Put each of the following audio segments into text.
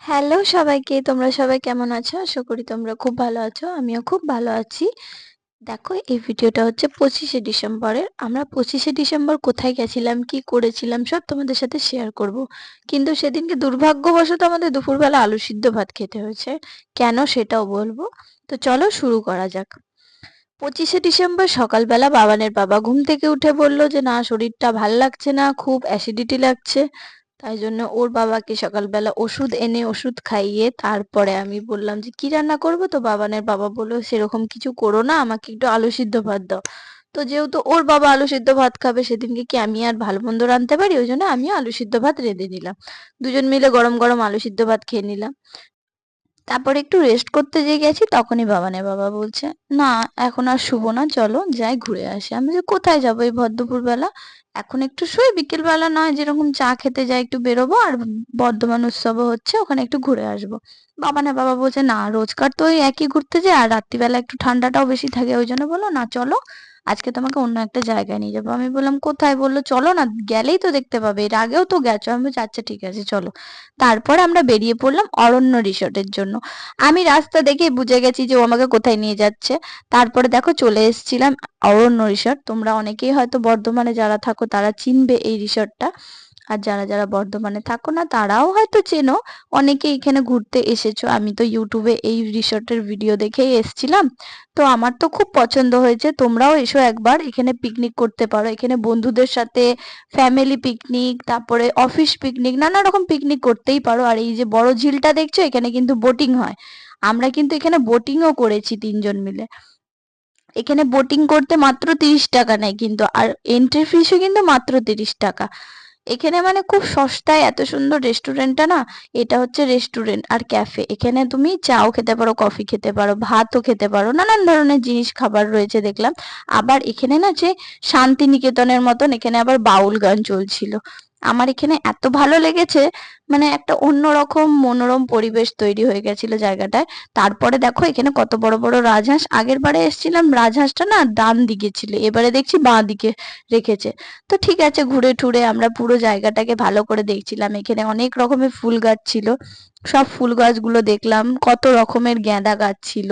Hello সবাইকে, তোমরা সবাই কেমন আছো? আশা করি তোমরা খুব ভালো আছো। আমিও খুব ভালো আছি। দেখো এই ভিডিওটা হচ্ছে 25শে ডিসেম্বরের। আমরা 25শে ডিসেম্বর কোথায় গেছিলাম, কি করেছিলাম সব তোমাদের সাথে শেয়ার করব। কিন্তু সেদিনকে দুর্ভাগ্যবশত আমাদের দুপুরবেলা আলু সিদ্ধ ভাত খেতে হয়েছে। কেন সেটাও বলবো। তো চলো শুরু করা যাক। 25শে ডিসেম্বর সকালবেলা বাবানের বাবা ঘুম থেকে উঠে বলল যে না, শরীরটা ভাল লাগছে না, খুব অ্যাসিডিটি লাগছে। তাই জন্য ওর বাবাকে সকালবেলা ওষুধ এনে ওষুধ খাইয়ে তারপরে আমি বললাম যে কি রান্না করবো, তো বাবানের বাবা বললো সেরকম কিছু করো না, আমাকে একটু আলু সিদ্ধ ভাত দাও। তো যেহেতু ওর বাবা আলু সিদ্ধ ভাত খাবে, সেদিনকে কি আমি আর ভালো মন্দ রাঁধতে পারি, ওই জন্য আমিও আলু সিদ্ধ ভাত রেঁধে নিলাম। দুজন মিলে গরম গরম আলু সিদ্ধ ভাত খেয়ে নিলাম। তারপর একটু রেস্ট করতে যে গেছি, তখনই বাবানের বাবা বলছে না, এখন আর শুবো না, চলো যাই ঘুরে আসি। আমি যে কোথায় যাবো এই ভর দুপুর বেলা, এখন একটু শুই, বিকেল বেলা নয় যেরকম চা খেতে যাই একটু বেরোবো, আর বর্ধমান উৎসবও হচ্ছে ওখানে একটু ঘুরে আসবো। বাবানের বাবা বলছে না, রোজকার তো ওই একই ঘুরতে যায়, আর রাত্রিবেলা একটু ঠান্ডাটাও বেশি থাকে, ওই জন্য বলো না চলো আজকে তোমাকে অন্য একটা জায়গায় নিয়ে যাবো। আমি বললাম কোথায়? বললো চলো না, গেলেই তো দেখতে পাবে, এর আগেও তো গেছো। আমি বলছি আচ্ছা ঠিক আছে চলো। তারপর আমরা বেরিয়ে পড়লাম অরণ্য রিসোর্টের জন্য। আমি রাস্তা দেখেই বুঝে গেছি যে ও আমাকে কোথায় নিয়ে যাচ্ছে। তারপরে দেখো চলে এসেছিলাম অরণ্য রিসোর্ট। তোমরা অনেকেই হয়তো বর্ধমানে যারা থাকো তারা চিনবে এই রিসোর্টটা, আর যারা যারা বর্ধমানে থাকো না তারাও হয়তো চেনো। অনেকে এখানে ঘুরতে এসেছো। আমি তো ইউটিউবে এই রিসোর্টের ভিডিও দেখেই এসেছিলাম। তো আমার তো খুব পছন্দ হয়েছে, তোমরাও এসো একবার, এখানে পিকনিক করতে পারো। এখানে বন্ধুদের সাথে ফ্যামিলি পিকনিক, তারপরে অফিস পিকনিক, নানা রকম পিকনিক করতেই পারো। আর এই যে বড় ঝিলটা দেখছো, এখানে কিন্তু বোটিং হয়। আমরা কিন্তু এখানে বোটিংও করেছি তিনজন মিলে। এখানে বোটিং করতে মাত্র 30 টাকা নেয় কিন্তু, আর এন্ট্রি ফিসও কিন্তু মাত্র 30 টাকা। এখানে মানে খুব সস্তায় এত সুন্দর রেস্টুরেন্টটা না। এটা হচ্ছে রেস্টুরেন্ট আর ক্যাফে। এখানে তুমি চাও খেতে পারো, কফি খেতে পারো, ভাতও খেতে পারো, নানান ধরনের জিনিস খাবার রয়েছে দেখলাম। আবার এখানে না যে শান্তিনিকেতনের মতন এখানে আবার বাউল গান চলছিল। আমার এখানে এত ভালো লেগেছে, মানে একটা অন্যরকম মনোরম পরিবেশ তৈরি হয়ে গেছিল জায়গাটায়। তারপরে দেখো এখানে কত বড় বড় রাজহাঁস। আগের বারে এসেছিলাম রাজহাঁসটা না ডান দিকে ছিল, এবারে দেখছি বাঁ দিকে রেখেছে। তো ঠিক আছে, ঘুরে টুরে আমরা পুরো জায়গাটাকে ভালো করে দেখছিলাম। এখানে অনেক রকমের ফুল গাছ ছিল, সব ফুল গাছগুলো দেখলাম। কত রকমের গাঁদা গাছ ছিল।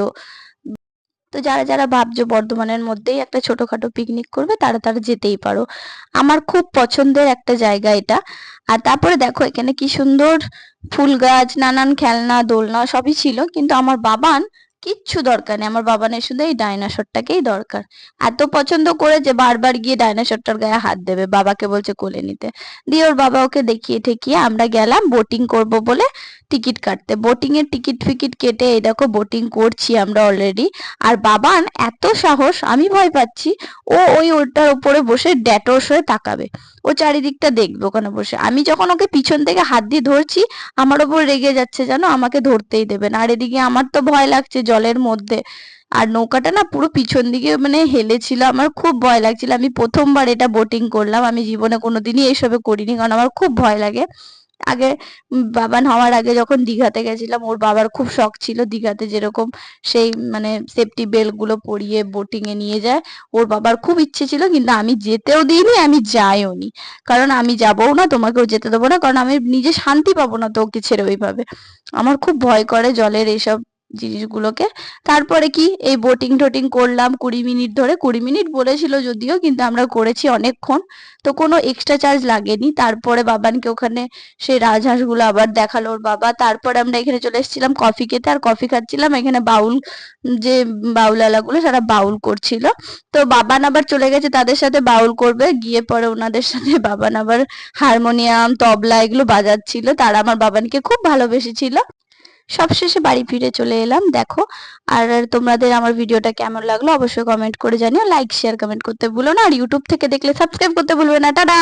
তো যারা যারা ভাবছো বর্ধমানের মধ্যেই একটা ছোটখাটো পিকনিক করবে, তারা তারা যেতেই পারো। আমার খুব পছন্দের একটা জায়গা এটা। আর তারপরে দেখো এখানে কি সুন্দর ফুল গাছ, নানান খেলনা, দোলনা সবই ছিল, কিন্তু আমার বাবান কিচ্ছু দরকার নেই। আমার বাবানের শুধু এই ডাইনোসরটাকেই দরকার। এত পছন্দ করে যে বারবার গিয়ে ডাইনোসরটার গায়ে হাত দেবে, বাবাকে বলছে কোলে নিতে। দিয়ে ওর বাবা ওকে দেখিয়ে ঠেকিয়ে আমরা গেলাম বোটিং করব বলে টিকিট কাটতে। বোটিং এর টিকিট ফিকিট কেটে এই দেখো বোটিং করছি আমরা অলরেডি। আর বাবান এত সাহস, আমি ভয় পাচ্ছি। ও ওই ওটার উপরে বসে ড্যাটোস হয়ে তাকাবে, ও চারিদিকটা দেখবে ওখানে বসে। আমি যখন ওকে পিছন থেকে হাত দিয়ে ধরছি, আমার ওপর রেগে যাচ্ছে, জানো, আমাকে ধরতেই দেবে না। আর এদিকে আমার তো ভয় লাগছে জলের মধ্যে। আর নৌকাটা না পুরো পিছন দিকে মানে হেলেছিল, আমার খুব ভয় লাগছিল। আমি প্রথমবার এটা বোটিং করলাম, আমি জীবনে কোনোদিনই এসবে করিনি, কারণ আমার খুব ভয় লাগে। আগে বাবান হওয়ার আগে যখন দীঘাতে গেছিলাম, ওর বাবার খুব শখ ছিল দীঘাতে যেরকম সেই মানে সেফটি বেল্ট গুলো পরিয়ে বোটিং এ নিয়ে যায়। ওর বাবার খুব ইচ্ছে ছিল, কিন্তু আমি যেতেও দিইনি, আমি যাইও নি। কারণ আমি যাবও না, তোমাকেও যেতে দেবো না, কারণ আমি নিজে শান্তি পাবো না তো ওকে ছেড়ে ওইভাবে। আমার খুব ভয় করে জলের এইসব জিনিসগুলোকে। তারপরে কি এই বোটিং টোটিং করলাম 20 মিনিট ধরে। 20 মিনিট বলেছিল যদিও, কিন্তু আমরা করেছি অনেকক্ষণ। তো কোনো এক্সট্রা চার্জ লাগেনি। তারপরে বাবানকে ওখানে সেই রাজহাঁসগুলো আবার দেখালো ওর বাবা। তারপরে আমরা এখানে চলে এসেছিলাম কফি খেতে, আর কফি খাচ্ছিলাম। এখানে বাউল যে বাউলালাগুলো সারা বাউল করছিল। তো বাবান আবার চলে গেছে তাদের সাথে বাউল করবে, গিয়ে পরে ওনাদের সাথে বাবান আবার হারমোনিয়াম তবলা এগুলো বাজাচ্ছিল। তারা আমার বাবানকে খুব ভালোবেসেছিল। সবশেষে বাড়ি ফিরে চলে এলাম দেখো। আর তোমাদের আমার ভিডিওটা কেমন লাগলো অবশ্যই কমেন্ট করে জানিও। লাইক শেয়ার কমেন্ট করতে ভুলো না, আর ইউটিউব থেকে দেখলে সাবস্ক্রাইব করতে ভুলবে না। টাটা।